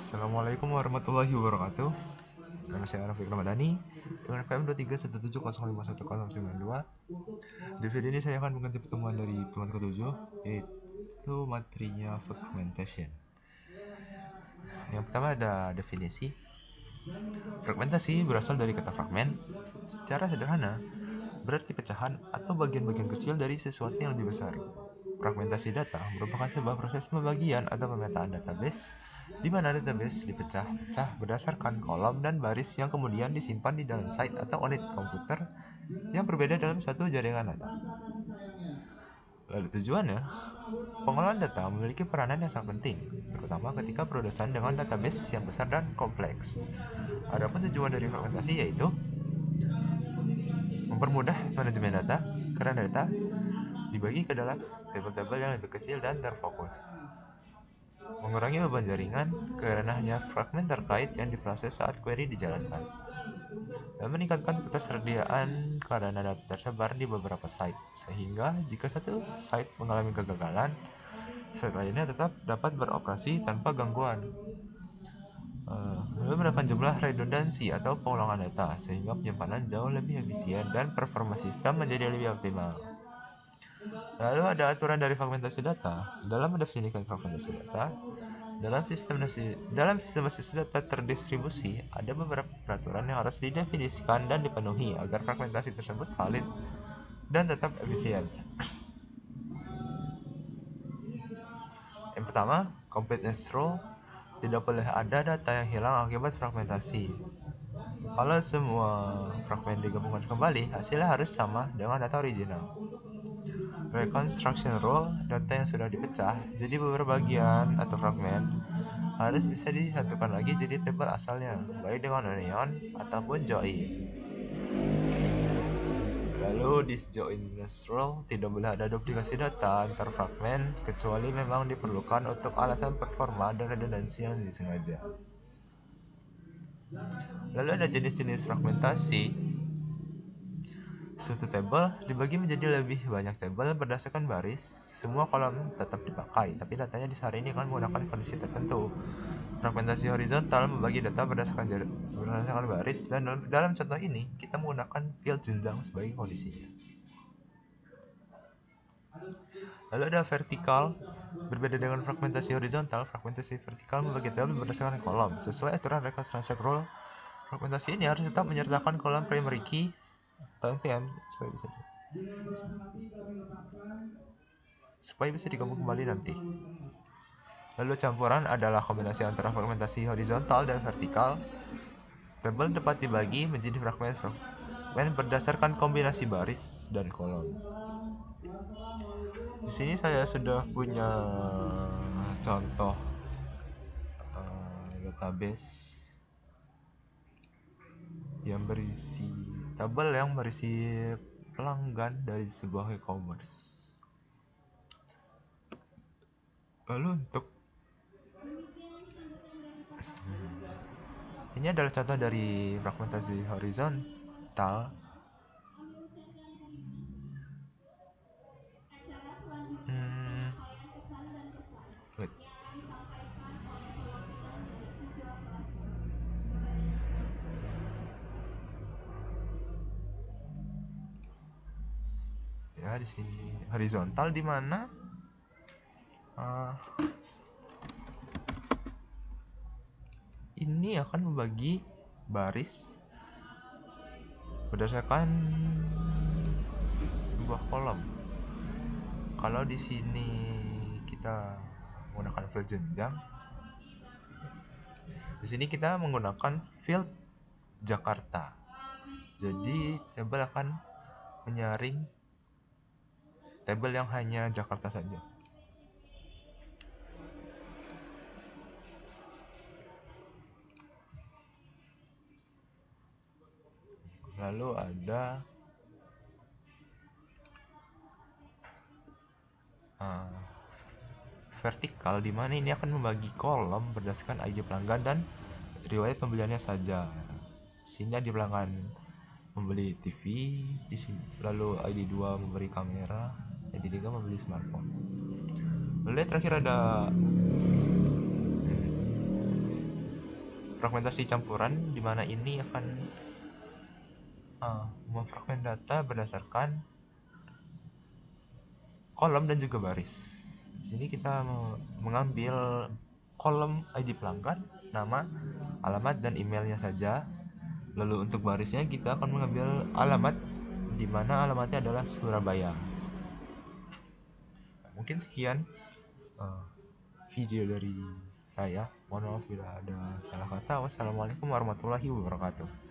Assalamualaikum warahmatullahi wabarakatuh. Nama saya Rafiq Ramadhani dengan FM 2317051092. Di video ini saya akan mengganti pertemuan dari pertemuan ke-7, yaitu materinya fragmentation. Yang pertama ada definisi. Fragmentasi berasal dari kata fragmen. Secara sederhana, berarti pecahan atau bagian-bagian kecil dari sesuatu yang lebih besar. Fragmentasi data merupakan sebuah proses pembagian atau pemetaan database di mana database dipecah-pecah berdasarkan kolom dan baris yang kemudian disimpan di dalam site atau unit komputer yang berbeda dalam satu jaringan data. Lalu tujuannya, pengolahan data memiliki peranan yang sangat penting, terutama ketika berurusan dengan database yang besar dan kompleks. Adapun tujuan dari fragmentasi yaitu mempermudah manajemen data, karena data dibagi ke dalam tabel-tabel yang lebih kecil dan terfokus. Mengurangi beban jaringan karena hanya fragmen terkait yang diproses saat query dijalankan. Dan meningkatkan ketersediaan karena data tersebar di beberapa site, sehingga jika satu site mengalami kegagalan, site lainnya tetap dapat beroperasi tanpa gangguan. Lalu menekan jumlah redundansi atau pengulangan data, sehingga penyimpanan jauh lebih efisien dan performa sistem menjadi lebih optimal. Lalu ada aturan dari fragmentasi data. Dalam mendefinisikan fragmentasi data, dalam sistem basis data terdistribusi, ada beberapa peraturan yang harus didefinisikan dan dipenuhi agar fragmentasi tersebut valid dan tetap efisien. Yang pertama, completeness rule. Tidak boleh ada data yang hilang akibat fragmentasi. Kalau semua fragmen digabungkan kembali, hasilnya harus sama dengan data original. Reconstruction rule, data yang sudah dipecah jadi beberapa bagian atau fragmen harus bisa disatukan lagi jadi tabel asalnya, baik dengan union ataupun join. Lalu disjointness rule, tidak boleh ada duplikasi data antar fragmen kecuali memang diperlukan untuk alasan performa dan redundansi yang disengaja. Lalu ada jenis-jenis fragmentasi. Suatu tabel dibagi menjadi lebih banyak tabel berdasarkan baris. Semua kolom tetap dipakai, tapi datanya disaring dengan menggunakan kondisi tertentu. Fragmentasi horizontal membagi data berdasarkan baris, dan dalam contoh ini kita menggunakan field jenjang sebagai kondisinya. Lalu ada vertikal. Berbeda dengan fragmentasi horizontal, fragmentasi vertikal membagi tabel berdasarkan kolom. Sesuai aturan reconstruction rule, fragmentasi ini harus tetap menyertakan kolom primary key atau NPM supaya bisa digabung kembali nanti. Lalu campuran adalah kombinasi antara fragmentasi horizontal dan vertikal. Tabel dapat dibagi menjadi fragmen berdasarkan kombinasi baris dan kolom. Di sini saya sudah punya contoh database yang berisi tabel yang berisi pelanggan dari sebuah e-commerce. Lalu untuk ini adalah contoh dari fragmentasi horizontal. Wait. Ya, di sini horizontal di mana ini akan membagi baris berdasarkan sebuah kolom. Kalau di sini kita menggunakan field jenjang, di sini kita menggunakan field Jakarta. Jadi tabel akan menyaring tabel yang hanya Jakarta saja. Lalu ada vertikal, di mana ini akan membagi kolom berdasarkan ID pelanggan dan riwayat pembeliannya saja. Sini di pelanggan membeli TV, di sini lalu ID 2 memberi kamera, ID 3 membeli smartphone. Lalu terakhir ada fragmentasi campuran, di mana ini akan memfragment data berdasarkan kolom dan juga baris. Di sini kita mengambil kolom ID pelanggan, nama, alamat, dan emailnya saja. Lalu untuk barisnya kita akan mengambil alamat, di mana alamatnya adalah Surabaya. Mungkin sekian video dari saya. Mohon maaf bila ada salah kata. Wassalamualaikum warahmatullahi wabarakatuh.